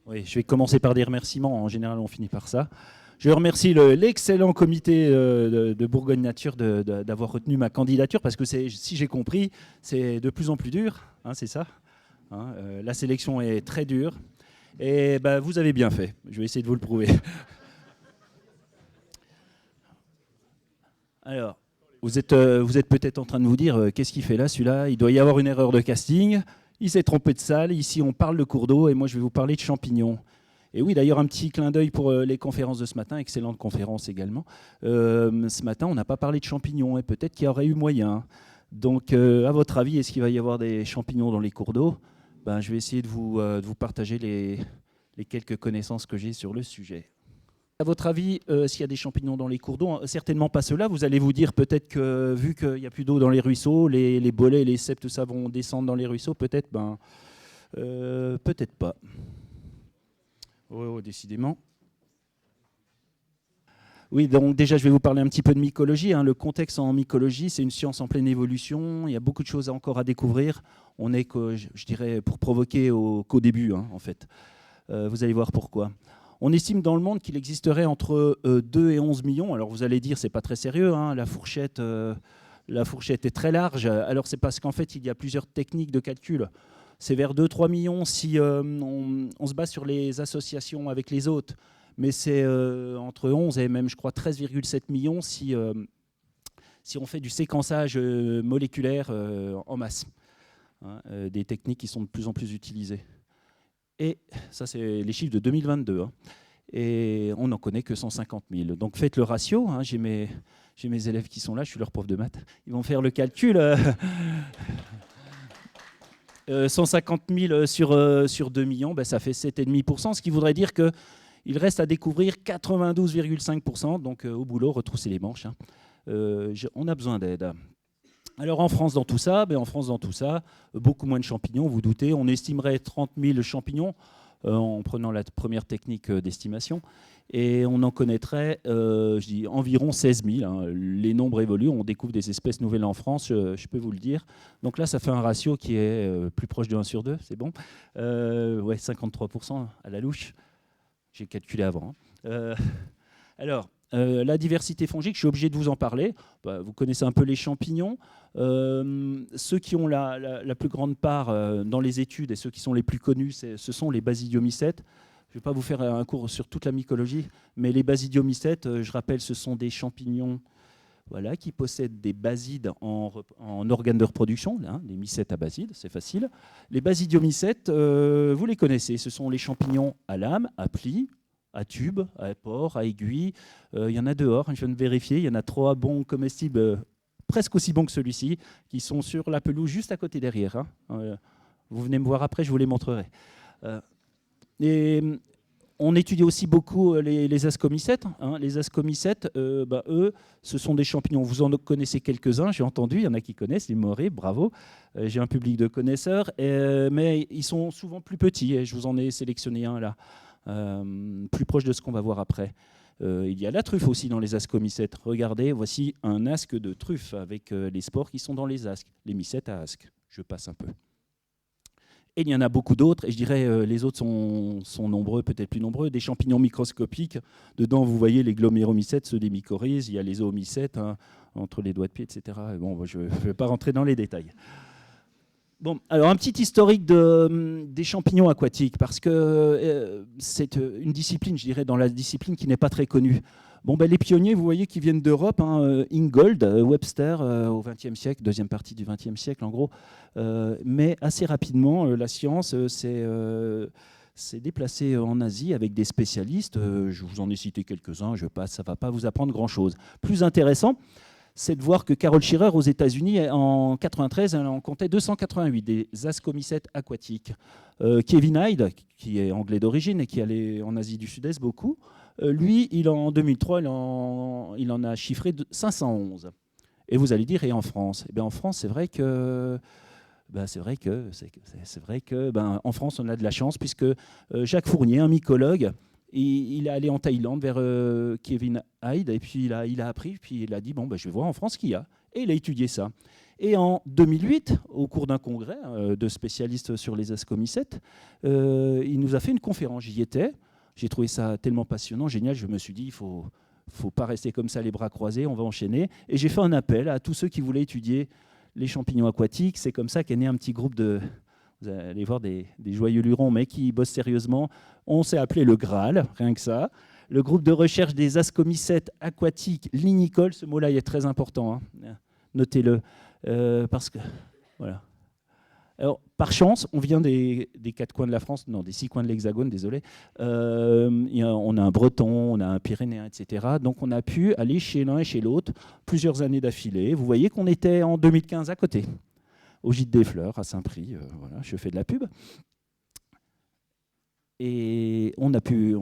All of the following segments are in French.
Oui, je vais commencer par des remerciements. En général, on finit par ça. Je remercie l'excellent comité de Bourgogne Nature d'avoir retenu ma candidature parce que, si j'ai compris, c'est de plus en plus dur. Hein, c'est ça. Hein, la sélection est très dure. Et bah, vous avez bien fait. Je vais essayer de vous le prouver. Alors, vous êtes peut-être en train de vous dire qu'est-ce qu'il fait là, celui-là? Il doit y avoir une erreur de casting. Il s'est trompé de salle. Ici, on parle de cours d'eau et moi, je vais vous parler de champignons. Et oui, d'ailleurs, un petit clin d'œil pour les conférences de ce matin. Excellente conférence également. Ce matin, on n'a pas parlé de champignons et peut-être qu'il y aurait eu moyen. Donc, à votre avis, est-ce qu'il va y avoir des champignons dans les cours d'eau? Ben, je vais essayer de vous partager les quelques connaissances que j'ai sur le sujet. À votre avis, s'il y a des champignons dans les cours d'eau, certainement pas ceux-là. Vous allez vous dire peut-être que vu qu'il n'y a plus d'eau dans les ruisseaux, les bolets, les cèpes, tout ça vont descendre dans les ruisseaux. Peut-être, peut-être pas. Oh, décidément. Oui, donc déjà, je vais vous parler un petit peu de mycologie. Le contexte en mycologie, c'est une science en pleine évolution. Il y a beaucoup de choses encore à découvrir. On est, je dirais, pour provoquer qu'au début, en fait. Vous allez voir pourquoi. On estime dans le monde qu'il existerait entre 2 et 11 millions. Alors vous allez dire, c'est pas très sérieux, la fourchette est très large. Alors c'est parce qu'en fait, il y a plusieurs techniques de calcul. C'est vers 2-3 millions si on se base sur les associations avec les hôtes. Mais c'est entre 11 et même, je crois, 13,7 millions si on fait du séquençage moléculaire en masse. Des techniques qui sont de plus en plus utilisées. Et ça, c'est les chiffres de 2022. Et on n'en connaît que 150 000. Donc faites le ratio. J'ai mes élèves qui sont là, je suis leur prof de maths. Ils vont faire le calcul. 150 000 sur 2 millions, ça fait 7,5%, ce qui voudrait dire qu'il reste à découvrir 92,5%. Donc au boulot, retrousser les manches. On a besoin d'aide. Alors en France, dans tout ça, beaucoup moins de champignons, vous doutez. On estimerait 30 000 champignons en prenant la première technique d'estimation. Et on en connaîtrait, environ 16 000. Les nombres évoluent, on découvre des espèces nouvelles en France, je peux vous le dire. Donc là, ça fait un ratio qui est plus proche de 1 sur 2, c'est bon. 53% à la louche. J'ai calculé avant. Alors, la diversité fongique, je suis obligé de vous en parler. Vous connaissez un peu les champignons. Ceux qui ont la plus grande part dans les études et ceux qui sont les plus connus, ce sont les basidiomycètes. Je ne vais pas vous faire un cours sur toute la mycologie, mais les basidiomycètes, je rappelle, ce sont des champignons qui possèdent des basides en organes de reproduction, des mycètes à basides, c'est facile. Les basidiomycètes, vous les connaissez, ce sont les champignons à lame, à plis, à tube, à port, à aiguille. Il y en a dehors, je viens de vérifier, il y en a 3 bons comestibles, presque aussi bons que celui-ci, qui sont sur la pelouse juste à côté derrière. Vous venez me voir après, je vous les montrerai. Et on étudie aussi beaucoup les ascomycètes. Les ascomycètes, eux, ce sont des champignons. Vous en connaissez quelques-uns, j'ai entendu, il y en a qui connaissent, les morées, bravo. J'ai un public de connaisseurs, mais ils sont souvent plus petits, et je vous en ai sélectionné un là. Plus proche de ce qu'on va voir après. Il y a la truffe aussi dans les ascomycètes. Regardez, voici un asque de truffe avec les spores qui sont dans les asques, les mycètes à asque. Je passe un peu. Et il y en a beaucoup d'autres, et je dirais les autres sont nombreux, peut-être plus nombreux. Des champignons microscopiques. Dedans, vous voyez les gloméromycètes, ceux des mycorhizes. Il y a les oomycètes, entre les doigts de pied, etc. Bon, je ne vais pas rentrer dans les détails. Bon, alors un petit historique des champignons aquatiques, parce que c'est une discipline, je dirais, dans la discipline qui n'est pas très connue. Les pionniers, vous voyez, qui viennent d'Europe, Ingold, Webster, au XXe siècle, deuxième partie du XXe siècle, en gros. Mais assez rapidement, la science s'est déplacée en Asie avec des spécialistes. Je vous en ai cité quelques-uns, je passe, ça ne va pas vous apprendre grand-chose. Plus intéressant, c'est de voir que Carol Shearer, aux États-Unis, en 93, elle en comptait 288, des ascomycètes aquatiques. Kevin Hyde, qui est anglais d'origine et qui allait en Asie du Sud-Est beaucoup, lui, en 2003, il en a chiffré 511. Et vous allez dire, et en France? En France, c'est vrai que en France, on a de la chance, puisque Jacques Fournier, un mycologue, il est allé en Thaïlande vers Kevin Hyde, et puis il a appris, puis il a dit, je vais voir en France ce qu'il y a. Et il a étudié ça. Et en 2008, au cours d'un congrès de spécialistes sur les ascomycètes, il nous a fait une conférence. J'y étais. J'ai trouvé ça tellement passionnant, génial. Je me suis dit, il faut pas rester comme ça les bras croisés, on va enchaîner. Et j'ai fait un appel à tous ceux qui voulaient étudier les champignons aquatiques. C'est comme ça qu'est né un petit groupe de... Vous allez voir des joyeux lurons, mais qui bossent sérieusement. On s'est appelé le Graal, rien que ça. Le groupe de recherche des ascomycètes aquatiques lignicoles. Ce mot-là, il est très important, hein. Notez-le. Parce que... Voilà. Alors, par chance, on vient des 4 coins de la France, non, des 6 coins de l'Hexagone, désolé. On a un Breton, on a un Pyrénéen, etc. Donc, on a pu aller chez l'un et chez l'autre plusieurs années d'affilée. Vous voyez qu'on était en 2015 à côté, au Gîte des Fleurs, à Saint-Prix. Voilà, je fais de la pub. Et on a pu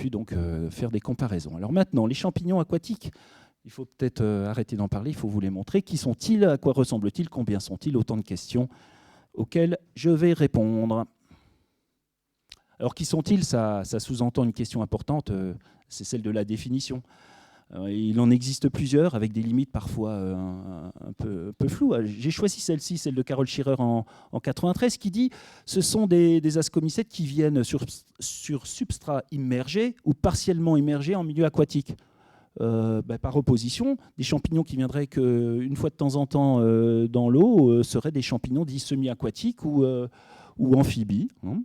donc faire des comparaisons. Alors maintenant, les champignons aquatiques, il faut peut-être arrêter d'en parler, il faut vous les montrer. Qui sont-ils? À quoi ressemblent-ils? Combien sont-ils? Autant de questions auxquelles je vais répondre. Alors, qui sont-ils? Ça sous-entend une question importante, c'est celle de la définition. Il en existe plusieurs, avec des limites parfois un peu floues. J'ai choisi celle-ci, celle de Carol Schirer en 93, qui dit « Ce sont des ascomycètes qui viennent sur substrat immergé ou partiellement immergé en milieu aquatique ». Par opposition, des champignons qui viendraient qu'une fois de temps en temps dans l'eau seraient des champignons dits semi-aquatiques ou amphibies. Hein.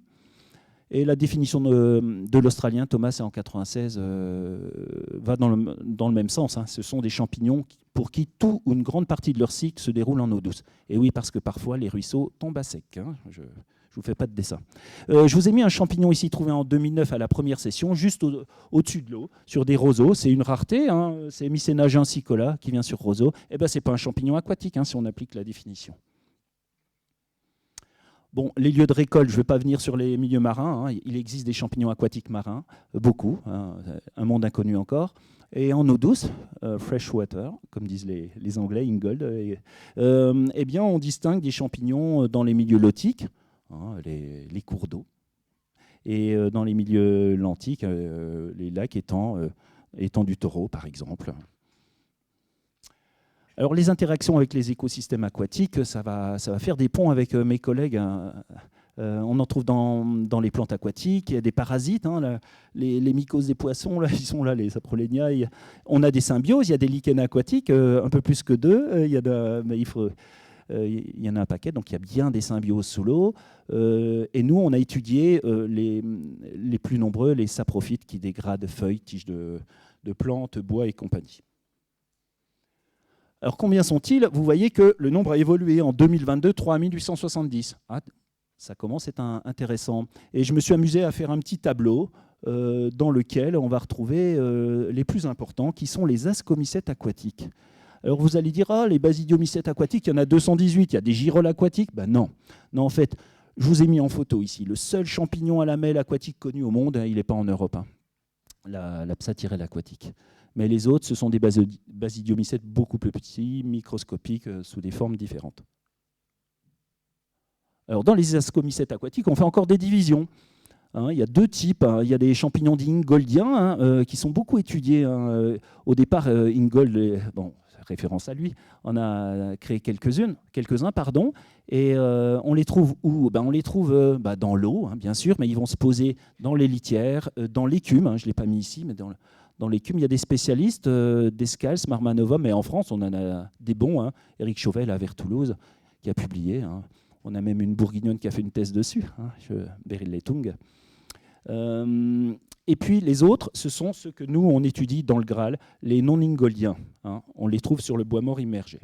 Et la définition de l'Australien Thomas en 96 va dans le même sens. Hein. Ce sont des champignons pour qui tout ou une grande partie de leur cycle se déroule en eau douce. Et oui, parce que parfois les ruisseaux tombent à sec. Hein. Je ne vous fais pas de dessin. Je vous ai mis un champignon ici trouvé en 2009 à la première session, juste au-dessus de l'eau, sur des roseaux. C'est une rareté, hein. C'est Mycena genticola qui vient sur roseau. Eh ben, ce n'est pas un champignon aquatique, hein, si on applique la définition. Bon, les lieux de récolte, je ne vais pas venir sur les milieux marins. Hein. Il existe des champignons aquatiques marins, beaucoup, hein, un monde inconnu encore. Et en eau douce, freshwater, comme disent les Anglais, Ingold, eh bien, on distingue des champignons dans les milieux lotiques, hein, les cours d'eau, et dans les milieux lentiques, les lacs étant du Taureau, par exemple. Alors, les interactions avec les écosystèmes aquatiques, ça va faire des ponts avec mes collègues. On en trouve dans les plantes aquatiques. Il y a des parasites, hein, les mycoses des poissons, là, ils sont là, les saprolénia. On a des symbioses, il y a des lichens aquatiques, un peu plus que 2. Il y en a un paquet, donc il y a bien des symbioses sous l'eau. Et nous, on a étudié les plus nombreux, les saprophytes qui dégradent feuilles, tiges de plantes, bois et compagnie. Alors, combien sont-ils? Vous voyez que le nombre a évolué. En 2022, 3870. Ah, ça commence à être intéressant. Et je me suis amusé à faire un petit tableau dans lequel on va retrouver les plus importants, qui sont les ascomycètes aquatiques. Alors, vous allez dire, les basidiomycètes aquatiques, il y en a 218. Il y a des girolles aquatiques? Ben non. Non, en fait, je vous ai mis en photo ici. Le seul champignon à lamelles aquatique connu au monde, il n'est pas en Europe. Hein. La psathyrelle aquatique. Mais les autres, ce sont des basidiomycètes beaucoup plus petits, microscopiques, sous des formes différentes. Alors, dans les ascomycètes aquatiques, on fait encore des divisions. Hein, il y a 2 types. Hein. Il y a des champignons dits ingoldiens, qui sont beaucoup étudiés. Hein. Au départ, Ingold, référence à lui, on a créé quelques-uns, et on les trouve où? On les trouve dans l'eau, hein, bien sûr, mais ils vont se poser dans les litières, dans l'écume. Hein, je ne l'ai pas mis ici, mais dans l'écume, il y a des spécialistes, Descals, Marmanova, mais en France, on en a des bons. Hein. Éric Chauvel, vers Toulouse, qui a publié. Hein. On a même une bourguignonne qui a fait une thèse dessus, hein, Beryl Leitung. Et puis les autres, ce sont ceux que nous, on étudie dans le Graal, les non-ingoldiens. Hein. On les trouve sur le bois mort immergé.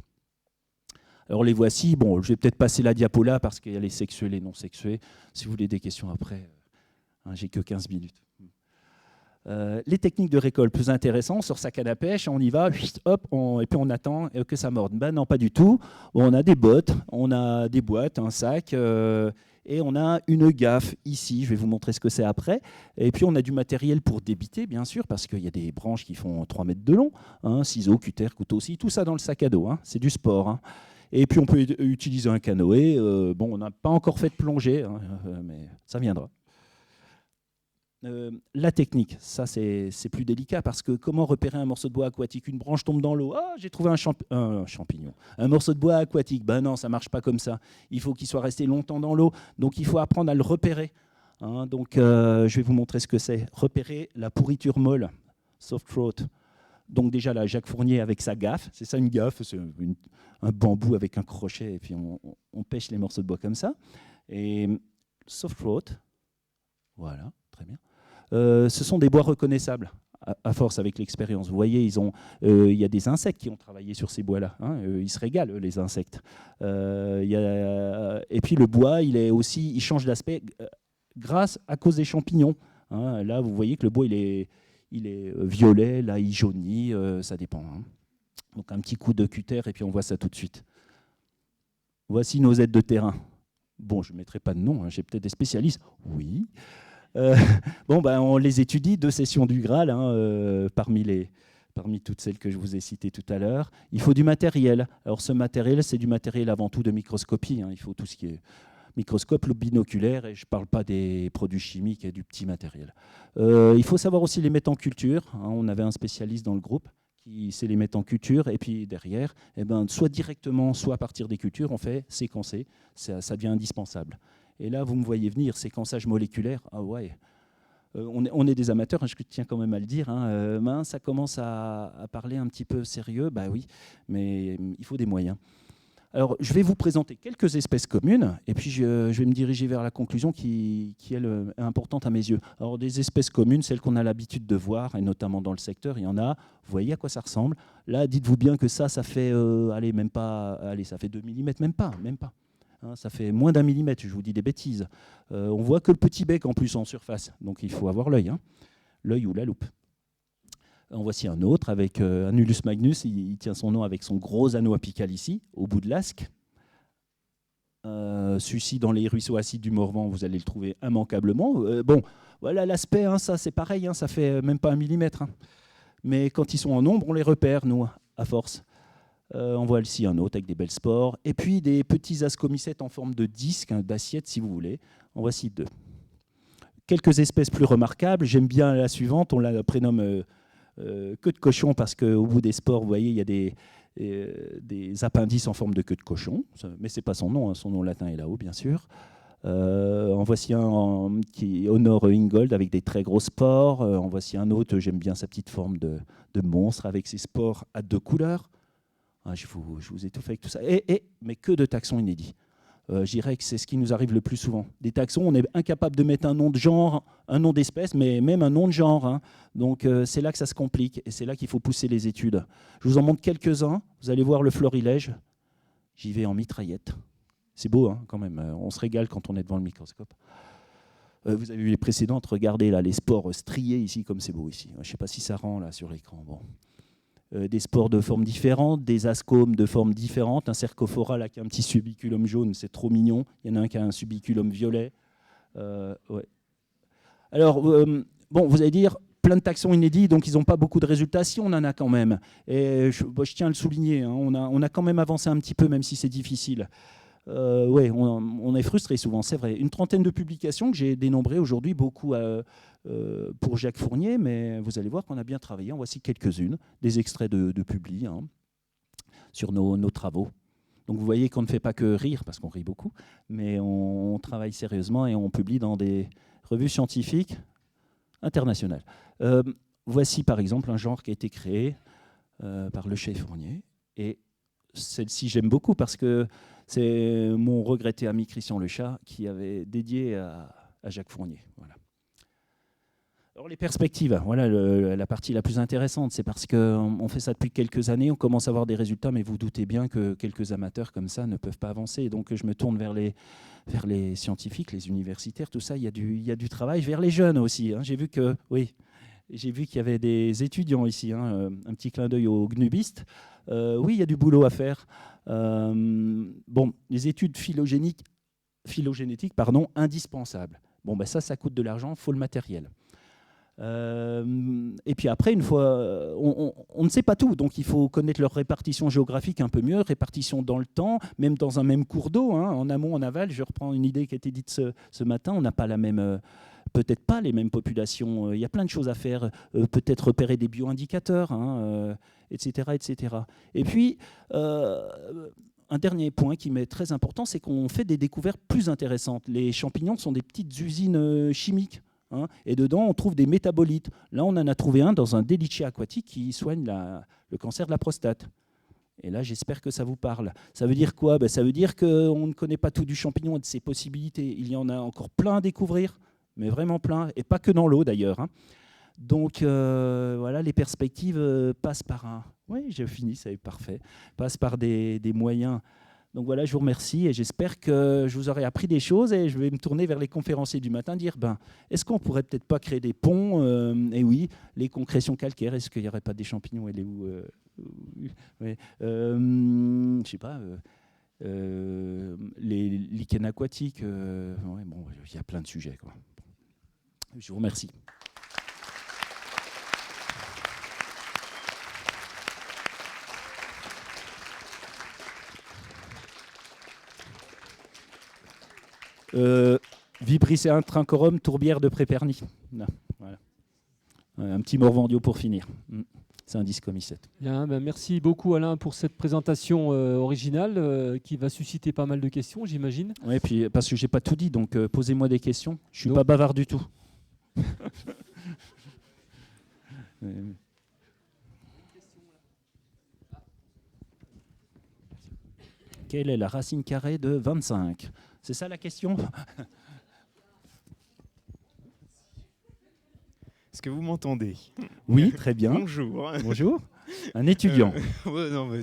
Alors les voici. Bon, je vais peut-être passer la diapo là, parce qu'il y a les sexués, les non-sexués. Si vous voulez des questions après, hein, j'ai que 15 minutes. Les techniques de récolte plus intéressantes, sur sa canne à pêche, on y va, hop, et puis on attend que ça morde. Ben non, pas du tout. On a des bottes, on a des boîtes, un sac, et on a une gaffe ici. Je vais vous montrer ce que c'est après. Et puis on a du matériel pour débiter, bien sûr, parce qu'il y a des branches qui font 3 mètres de long, hein, ciseaux, cutter, couteau aussi, tout ça dans le sac à dos. Hein, c'est du sport. Hein. Et puis on peut utiliser un canoë. On n'a pas encore fait de plongée, hein, mais ça viendra. la technique, ça c'est plus délicat parce que comment repérer un morceau de bois aquatique? Une branche tombe dans l'eau, ah j'ai trouvé un champignon. Un morceau de bois aquatique, ben non, ça ne marche pas comme ça. Il faut qu'il soit resté longtemps dans l'eau, donc il faut apprendre à le repérer. Hein, donc je vais vous montrer ce que c'est. Repérer la pourriture molle, soft throat. Donc déjà là, Jacques Fournier avec sa gaffe, c'est ça une gaffe, c'est un bambou avec un crochet et puis on pêche les morceaux de bois comme ça. Et soft throat, voilà, très bien. Ce sont des bois reconnaissables à force avec l'expérience. Vous voyez, il y a des insectes qui ont travaillé sur ces bois-là. Hein, ils se régalent, les insectes. Et puis le bois, il change d'aspect à cause des champignons. Hein, là, vous voyez que le bois, il est violet, là, il jaunit, ça dépend. Hein. Donc un petit coup de cutter et puis on voit ça tout de suite. Voici nos aides de terrain. Bon, je ne mettrai pas de nom, hein, j'ai peut-être des spécialistes. Oui. On les étudie, 2 sessions du Graal, hein, parmi toutes celles que je vous ai citées tout à l'heure. Il faut du matériel. Alors ce matériel, c'est du matériel avant tout de microscopie. Hein. Il faut tout ce qui est microscope, loupe binoculaire, et je ne parle pas des produits chimiques et du petit matériel. Il faut savoir aussi les mettre en culture. Hein. On avait un spécialiste dans le groupe qui sait les mettre en culture, et puis derrière, soit directement, soit à partir des cultures, on fait séquencer. Ça devient indispensable. Et là, vous me voyez venir, séquençage moléculaire, ah ouais, on est des amateurs, hein, je tiens quand même à le dire, hein, ça commence à parler un petit peu sérieux, bah oui, mais il faut des moyens. Alors, je vais vous présenter quelques espèces communes, et puis je vais me diriger vers la conclusion qui est importante à mes yeux. Alors, des espèces communes, celles qu'on a l'habitude de voir, et notamment dans le secteur, il y en a, vous voyez à quoi ça ressemble. Là, dites-vous bien que ça fait, ça fait 2 mm, même pas. Hein, ça fait moins d'1 millimètre, je vous dis des bêtises. On voit que le petit bec en plus en surface, donc il faut avoir l'œil, hein, l'œil ou la loupe. En voici un autre avec Annulus magnus, il tient son nom avec son gros anneau apical ici, au bout de l'asque. Celui-ci, dans les ruisseaux acides du Morvan, vous allez le trouver immanquablement. Bon, voilà l'aspect, hein, ça c'est pareil, hein, ça fait même pas 1 millimètre. Hein. Mais quand ils sont en nombre, on les repère, nous, à force. On voit ici un autre avec des belles spores. Et puis des petits ascomycètes en forme de disque, hein, d'assiette si vous voulez. En voici 2. Quelques espèces plus remarquables. J'aime bien la suivante. On la prénomme queue de cochon parce qu'au bout des spores, vous voyez, il y a des appendices en forme de queue de cochon. Mais ce n'est pas son nom. Hein. Son nom latin est là-haut, bien sûr. En voici un qui honore Ingold avec des très gros spores. En voici un autre. J'aime bien sa petite forme de monstre avec ses spores à 2 couleurs. Ah, je vous étouffe avec tout ça. Mais que de taxons inédits. Je dirais que c'est ce qui nous arrive le plus souvent. Des taxons, on est incapable de mettre un nom de genre, un nom d'espèce, mais même un nom de genre. Hein. Donc c'est là que ça se complique et c'est là qu'il faut pousser les études. Je vous en montre quelques-uns. Vous allez voir le florilège. J'y vais en mitraillette. C'est beau, hein, quand même. On se régale quand on est devant le microscope. Vous avez vu les précédentes. Regardez là, les spores striés ici, comme c'est beau ici. Je ne sais pas si ça rend là sur l'écran. Bon. Des spores de formes différentes, des ascomes de formes différentes, un cercophora là qui a un petit subiculum jaune, c'est trop mignon. Il y en a un qui a un subiculum violet. Ouais. Alors, bon, vous allez dire, plein de taxons inédits, donc ils n'ont pas beaucoup de résultats. Si, on en a quand même. Et je tiens à le souligner, hein, on a quand même avancé un petit peu, même si c'est difficile. Ouais, on est frustré souvent, c'est vrai. Une 30aine de publications que j'ai dénombrées aujourd'hui, beaucoup pour Jacques Fournier, mais vous allez voir qu'on a bien travaillé. En voici quelques-unes, des extraits de publis, hein, sur nos travaux. Donc vous voyez qu'on ne fait pas que rire, parce qu'on rit beaucoup, mais on travaille sérieusement et on publie dans des revues scientifiques internationales. Voici par exemple un genre qui a été créé par le chef Fournier, et celle-ci j'aime beaucoup parce que c'est mon regretté ami Christian Lechat qui avait dédié à Jacques Fournier. Voilà. Alors les perspectives, voilà la partie la plus intéressante, c'est parce qu'on fait ça depuis quelques années, on commence à avoir des résultats, mais vous doutez bien que quelques amateurs comme ça ne peuvent pas avancer. Donc je me tourne vers les scientifiques, les universitaires, tout ça, il y a du travail, vers les jeunes aussi. Hein. J'ai vu qu'il y avait des étudiants ici, hein, un petit clin d'œil aux gnubistes. Oui, il y a du boulot à faire. Bon, les études phylogénétiques, indispensables. Bon, ben ça coûte de l'argent, il faut le matériel. Et puis après, une fois, on ne sait pas tout, donc il faut connaître leur répartition géographique un peu mieux, répartition dans le temps, même dans un même cours d'eau, hein, en amont, en aval. Je reprends une idée qui a été dite ce matin, on n'a pas la même peut-être pas les mêmes populations. Il y a plein de choses à faire. Peut-être repérer des bioindicateurs, hein, etc., etc. Et puis, un dernier point qui m'est très important, c'est qu'on fait des découvertes plus intéressantes. Les champignons sont des petites usines chimiques. Hein, et dedans, on trouve des métabolites. Là, on en a trouvé un dans un déliché aquatique qui soigne le cancer de la prostate. Et là, j'espère que ça vous parle. Ça veut dire quoi? Ça veut dire qu'on ne connaît pas tout du champignon et de ses possibilités. Il y en a encore plein à découvrir, mais vraiment plein, et pas que dans l'eau d'ailleurs. Hein. Donc voilà, les perspectives passent par un... Oui, j'ai fini, c'est parfait. Passent par des moyens. Donc voilà, je vous remercie et j'espère que je vous aurai appris des choses et je vais me tourner vers les conférenciers du matin, dire est-ce qu'on pourrait peut-être pas créer des ponts et oui, les concrétions calcaires, est-ce qu'il n'y aurait pas des champignons et ouais, je sais pas, les lichens aquatiques, ouais, bon, il y a plein de sujets, quoi. Je vous remercie. Vibricea trincorum, tourbière de Prépernie. Voilà. Un petit Morvandio pour finir. C'est un disque comme 7. Bien, merci beaucoup Alain pour cette présentation originale qui va susciter pas mal de questions, j'imagine. Oui, puis parce que j'ai pas tout dit, donc posez-moi des questions. Je suis pas bavard du tout. Quelle est la racine carrée de 25? C'est ça la question? Est-ce que vous m'entendez? Oui, très bien. Bonjour. Bonjour. Un étudiant. Ouais, non, mais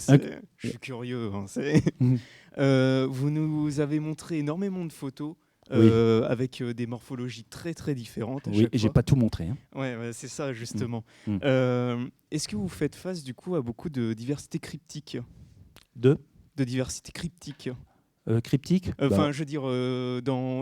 je suis curieux. Hein, vous nous avez montré énormément de photos oui. avec des morphologies très très différentes. Oui, et j'ai pas tout montré. Hein. Ouais, c'est ça justement. Est-ce que vous faites face du coup à beaucoup de diversité cryptique? De diversité cryptique. Cryptique Enfin, je veux dire,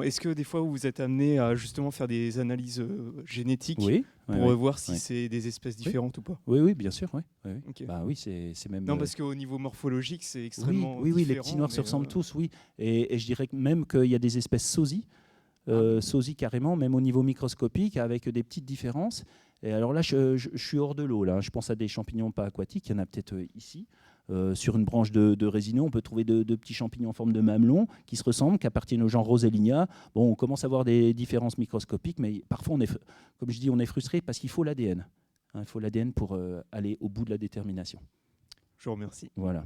est-ce que des fois vous êtes amené à justement faire des analyses génétiques pour voir si c'est des espèces différentes ou pas? Oui, bien sûr. Oui, Okay. Oui, c'est même. Non, parce qu'au niveau morphologique, c'est extrêmement différent. Oui, les petits noirs se ressemblent tous, oui. Et je dirais même qu'il y a des espèces sosies, sosies carrément, même au niveau microscopique, avec des petites différences. Et alors là, je suis hors de l'eau. Là, je pense à des champignons pas aquatiques. Il y en a peut-être ici. Sur une branche de résineux, on peut trouver de petits champignons en forme de mamelon qui se ressemblent, qui appartiennent au genre Rosellinia. Bon, on commence à voir des différences microscopiques, mais parfois, comme je dis, on est frustré parce qu'il faut l'ADN. Hein, il faut l'ADN pour aller au bout de la détermination. Je vous remercie. Voilà.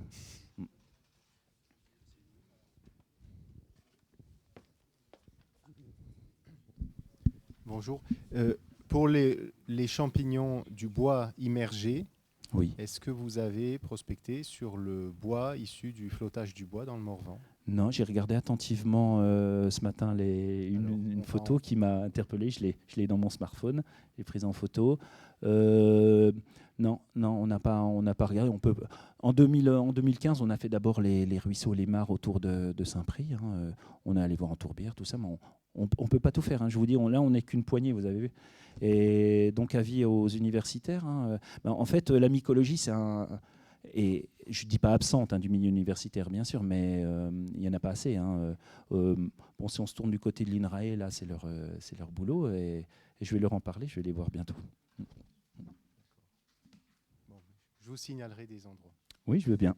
Bonjour. Pour les champignons du bois immergé, oui. Est-ce que vous avez prospecté sur le bois issu du flottage du bois dans le Morvan? Non, j'ai regardé attentivement ce matin une photo qui m'a interpellé. Je l'ai dans mon smartphone, je l'ai prise en photo. Non, on n'a pas regardé. En 2015, on a fait d'abord les ruisseaux, les mares autour de Saint-Prix. Hein. On est allé voir en tourbière, tout ça, mais on ne peut pas tout faire. Hein. Je vous dis, là, on n'est qu'une poignée, vous avez vu. Et donc, avis aux universitaires. Hein. En fait, la mycologie, c'est et je ne dis pas absente du milieu universitaire, bien sûr, mais il n'y en a pas assez. Hein. Bon, si on se tourne du côté de l'INRAE, là, c'est leur boulot. Et je vais leur en parler, je vais les voir bientôt. Bon, je vous signalerai des endroits. Oui, je veux bien.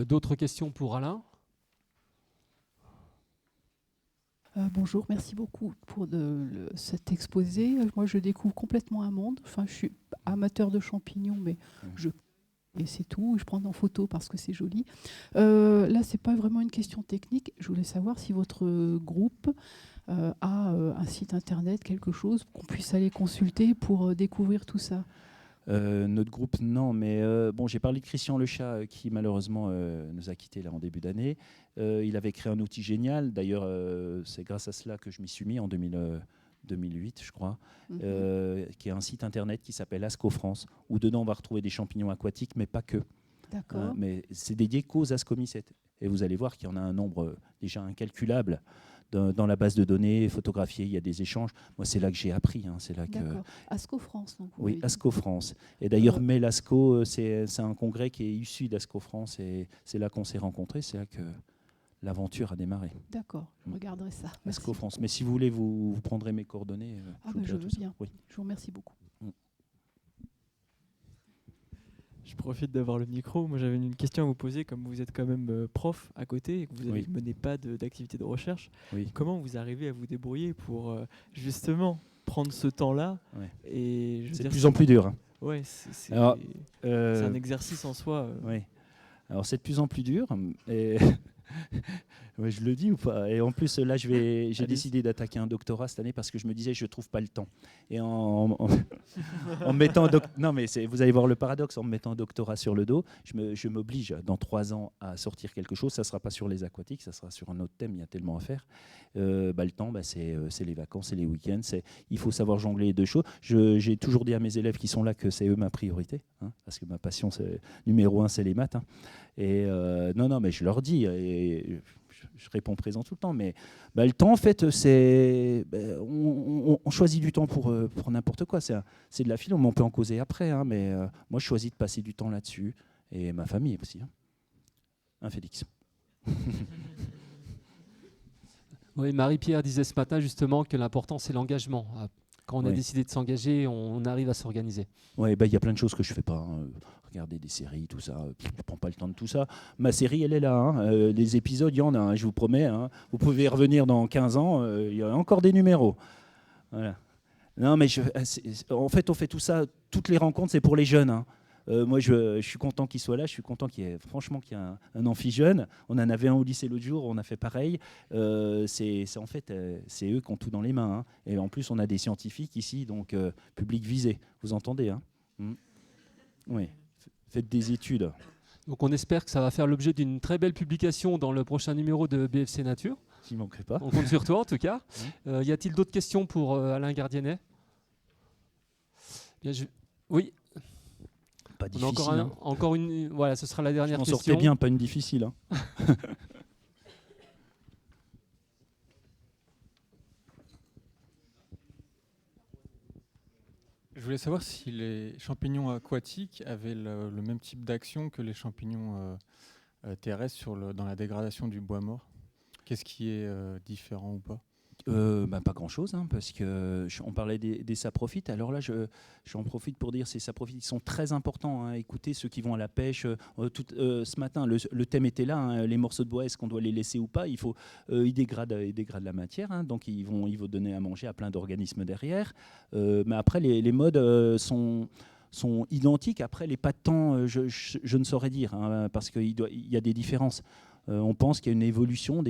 D'autres questions pour Alain? Bonjour, merci beaucoup pour cet exposé. Moi, je découvre complètement un monde. Enfin, je suis amateur de champignons, mais et c'est tout. Je prends en photo parce que c'est joli. Là, c'est pas vraiment une question technique. Je voulais savoir si votre groupe a un site internet, quelque chose qu'on puisse aller consulter pour découvrir tout ça. Notre groupe, non, mais bon, j'ai parlé de Christian Lechat qui malheureusement nous a quittés là en début d'année. Il avait créé un outil génial. D'ailleurs, c'est grâce à cela que je m'y suis mis en 2008, je crois, qui est un site internet qui s'appelle Asco France, où dedans on va retrouver des champignons aquatiques, mais pas que. D'accord. Mais c'est dédié qu'aux ascomycètes. Et vous allez voir qu'il y en a un nombre déjà incalculable. Dans la base de données photographiée, il y a des échanges. Moi, c'est là que j'ai appris. Hein. C'est là que... Asco France, donc. Oui, Asco France. Et d'ailleurs, Melasco, c'est un congrès qui est issu d'Asco France. Et c'est là qu'on s'est rencontrés. C'est là que l'aventure a démarré. D'accord, je regarderai ça. Asco France. Mais si vous voulez, vous prendrez mes coordonnées. Je veux bien. Oui. Je vous remercie beaucoup. Je profite d'avoir le micro. Moi, j'avais une question à vous poser. Comme vous êtes quand même prof à côté et que vous ne menez pas d'activité de recherche, comment vous arrivez à vous débrouiller pour justement prendre ce temps-là C'est de plus en plus dur. Hein. Ouais, c'est un exercice en soi. Oui. Alors, c'est de plus en plus dur. Et ouais, je le dis ou pas? Et en plus, là, j'ai décidé d'attaquer un doctorat cette année parce que je me disais, je ne trouve pas le temps. Et en me mettant non, mais vous allez voir le paradoxe, en me mettant un doctorat sur le dos, je m'oblige dans 3 ans à sortir quelque chose. Ça ne sera pas sur les aquatiques, ça sera sur un autre thème, il y a tellement à faire. Le temps, c'est les vacances, c'est les week-ends. Il faut savoir jongler les deux choses. J'ai toujours dit à mes élèves qui sont là que c'est eux ma priorité, hein, parce que ma passion, numéro 1, c'est les maths. Hein. Et non, mais je leur dis, et je réponds présent tout le temps, mais le temps, en fait, on choisit du temps pour n'importe quoi. C'est de la philo, mais on peut en causer après. Hein, mais moi, je choisis de passer du temps là-dessus, et ma famille aussi. Hein, Félix. Oui, Marie-Pierre disait ce matin justement que l'important, c'est l'engagement. Quand on a décidé de s'engager, on arrive à s'organiser. Oui, y a plein de choses que je ne fais pas. Hein. Regarder des séries, tout ça. Je ne prends pas le temps de tout ça. Ma série, elle est là. Hein. Les épisodes, il y en a, hein, je vous promets. Hein. Vous pouvez revenir dans 15 ans, il y a encore des numéros. Voilà. Non, mais en fait, on fait tout ça. Toutes les rencontres, c'est pour les jeunes. Hein. Moi, je suis content qu'il soit là. Je suis content qu'il y ait un amphi jeune. On en avait un au lycée l'autre jour. On a fait pareil. C'est eux qui ont tout dans les mains. Hein. Et en plus, on a des scientifiques ici, donc public visé. Vous entendez, hein? Oui. Faites des études. Donc, on espère que ça va faire l'objet d'une très belle publication dans le prochain numéro de BFC Nature. S'il ne manquerait pas. On compte sur toi, en tout cas. Y a-t-il d'autres questions pour Alain Gardienet? Oui. Pas difficile. Encore une. Voilà, ce sera la dernière question. Je m'en sortais bien, pas une difficile. Hein. Je voulais savoir si les champignons aquatiques avaient le même type d'action que les champignons terrestres dans la dégradation du bois mort. Qu'est-ce qui est différent ou pas? Pas grand-chose, hein, parce qu'on parlait des saprophytes. Alors là, j'en profite pour dire que ces saprophytes sont très importants. Hein. Écoutez, ceux qui vont à la pêche, ce matin, le thème était là, hein, les morceaux de bois, est-ce qu'on doit les laisser ou pas? Ils dégradent la matière, hein, donc ils vont donner à manger à plein d'organismes derrière. Mais après, les modes sont identiques. Après, les pas de temps, je ne saurais dire, hein, parce qu'il y a des différences. On pense qu'il y a une évolution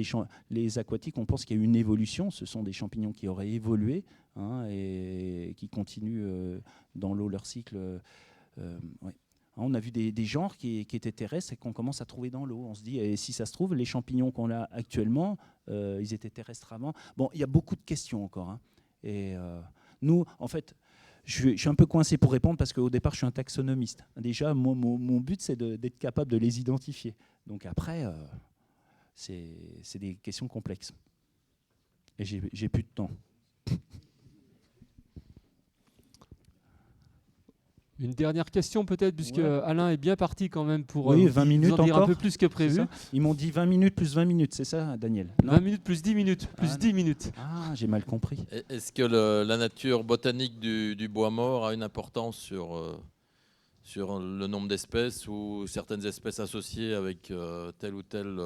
les aquatiques. On pense qu'il y a une évolution. Ce sont des champignons qui auraient évolué, hein, et qui continuent dans l'eau leur cycle. Ouais. On a vu des genres qui étaient terrestres et qu'on commence à trouver dans l'eau. On se dit, et si ça se trouve, les champignons qu'on a actuellement, ils étaient terrestres avant. Bon, il y a beaucoup de questions encore. Hein. Et nous, en fait, je suis un peu coincé pour répondre parce qu'au départ, je suis un taxonomiste. Déjà, mon but, c'est d'être capable de les identifier. Donc après, c'est des questions complexes. Et j'ai plus de temps. Une dernière question peut-être, puisque Alain est bien parti quand même pour 20 minutes en dire encore, un peu plus que prévu. Ils m'ont dit 20 minutes plus 20 minutes, c'est ça, Daniel? Non, 20 minutes plus 10 minutes, plus 10 minutes. Ah, j'ai mal compris. Est-ce que la nature botanique du bois mort a une importance sur le nombre d'espèces ou certaines espèces associées avec tel ou tel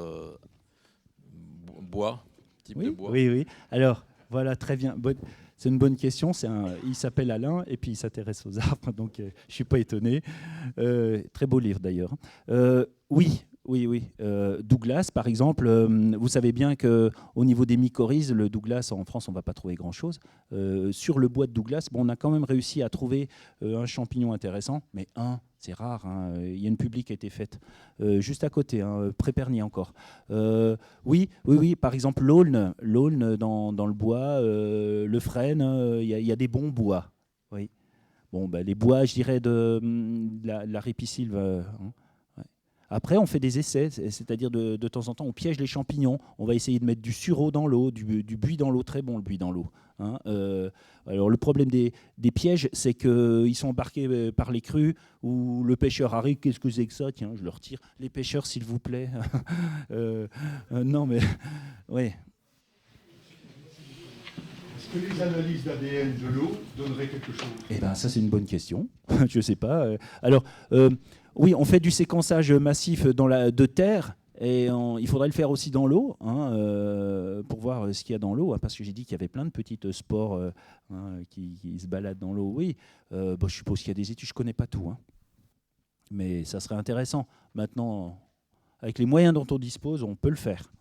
type de bois? Oui. Alors, voilà, très bien. C'est une bonne question. Il s'appelle Alain et puis il s'intéresse aux arbres, donc je ne suis pas étonné. Très beau livre d'ailleurs. Oui. Douglas, par exemple, vous savez bien qu'au niveau des mycorhizes, le Douglas, en France, on ne va pas trouver grand-chose. Sur le bois de Douglas, on a quand même réussi à trouver un champignon intéressant, mais c'est rare. Hein. Il y a une publique qui a été faite juste à côté, hein, Pré-Pernier encore. Oui, par exemple, l'aulne dans le bois, le frêne, il y a des bons bois. Oui. Bon, les bois, je dirais, de la ripisylve. Après, on fait des essais, c'est-à-dire de temps en temps, on piège les champignons. On va essayer de mettre du sureau dans l'eau, du buis dans l'eau, très bon le buis dans l'eau. Hein. Alors le problème des pièges, c'est qu'ils sont embarqués par les crues où le pêcheur arrive. Qu'est-ce que c'est que ça? Tiens, je le retire. Les pêcheurs, s'il vous plaît. Non, mais ouais. Est-ce que les analyses d'ADN de l'eau donneraient quelque chose? Eh bien, ça, c'est une bonne question. Je ne sais pas. Alors, oui, on fait du séquençage massif de terre, et il faudrait le faire aussi dans l'eau, hein, pour voir ce qu'il y a dans l'eau, hein, parce que j'ai dit qu'il y avait plein de petites spores qui se baladent dans l'eau. Oui, je suppose qu'il y a des études, je ne connais pas tout. Hein. Mais ça serait intéressant. Maintenant, avec les moyens dont on dispose, on peut le faire.